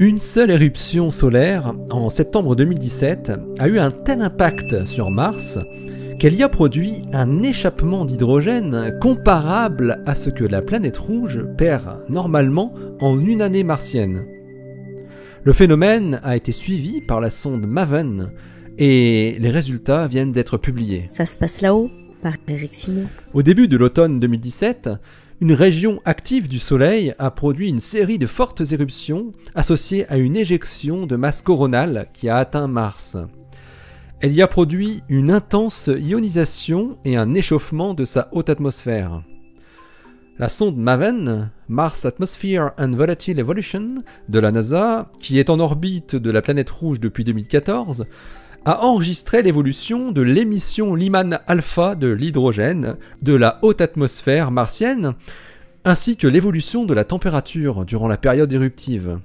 Une seule éruption solaire, en septembre 2017, a eu un tel impact sur Mars qu'elle y a produit un échappement d'hydrogène comparable à ce que la planète rouge perd normalement en une année martienne. Le phénomène a été suivi par la sonde MAVEN et les résultats viennent d'être publiés. Ça se passe là-haut, par Eric Simon. Au début de l'automne 2017, une région active du Soleil a produit une série de fortes éruptions associées à une éjection de masse coronale qui a atteint Mars. Elle y a produit une intense ionisation et un échauffement de sa haute atmosphère. La sonde MAVEN, Mars Atmosphere and Volatile Evolution, de la NASA, qui est en orbite de la planète rouge depuis 2014, a enregistré l'évolution de l'émission Lyman alpha de l'hydrogène de la haute atmosphère martienne, ainsi que l'évolution de la température durant la période éruptive.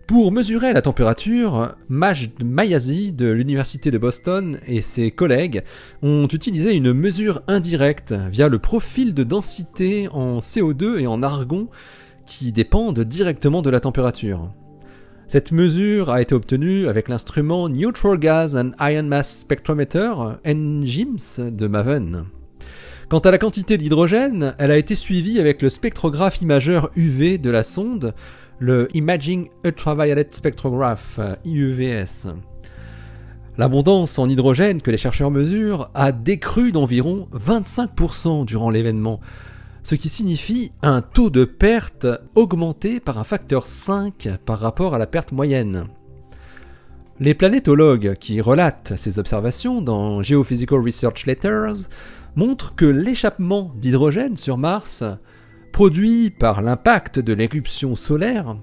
Pour mesurer la température, Majd Mayazi de l'université de Boston et ses collègues ont utilisé une mesure indirecte via le profil de densité en CO2 et en argon qui dépendent directement de la température. Cette mesure a été obtenue avec l'instrument Neutral Gas and Ion Mass Spectrometer, NGIMS, de MAVEN. Quant à la quantité d'hydrogène, elle a été suivie avec le spectrographe imageur UV de la sonde, le Imaging Ultraviolet Spectrograph, IUVS. L'abondance en hydrogène que les chercheurs mesurent a décru d'environ 25% durant l'événement, ce qui signifie un taux de perte augmenté par un facteur 5 par rapport à la perte moyenne. Les planétologues qui relatent ces observations dans Geophysical Research Letters montrent que l'échappement d'hydrogène sur Mars, produit par l'impact de l'éruption solaire,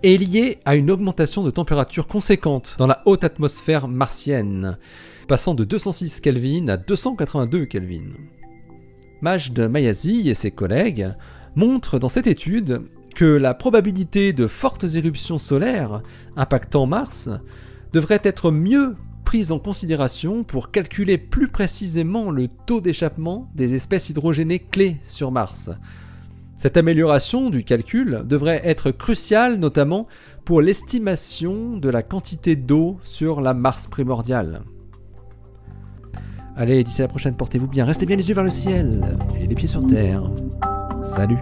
est lié à une augmentation de température conséquente dans la haute atmosphère martienne, passant de 206 Kelvin à 282 Kelvin. Majd Mayazi et ses collègues montrent dans cette étude que la probabilité de fortes éruptions solaires impactant Mars devrait être mieux prise en considération pour calculer plus précisément le taux d'échappement des espèces hydrogénées clés sur Mars. Cette amélioration du calcul devrait être cruciale notamment pour l'estimation de la quantité d'eau sur la Mars primordiale. Allez, d'ici à la prochaine, portez-vous bien, restez bien les yeux vers le ciel et les pieds sur terre. Salut!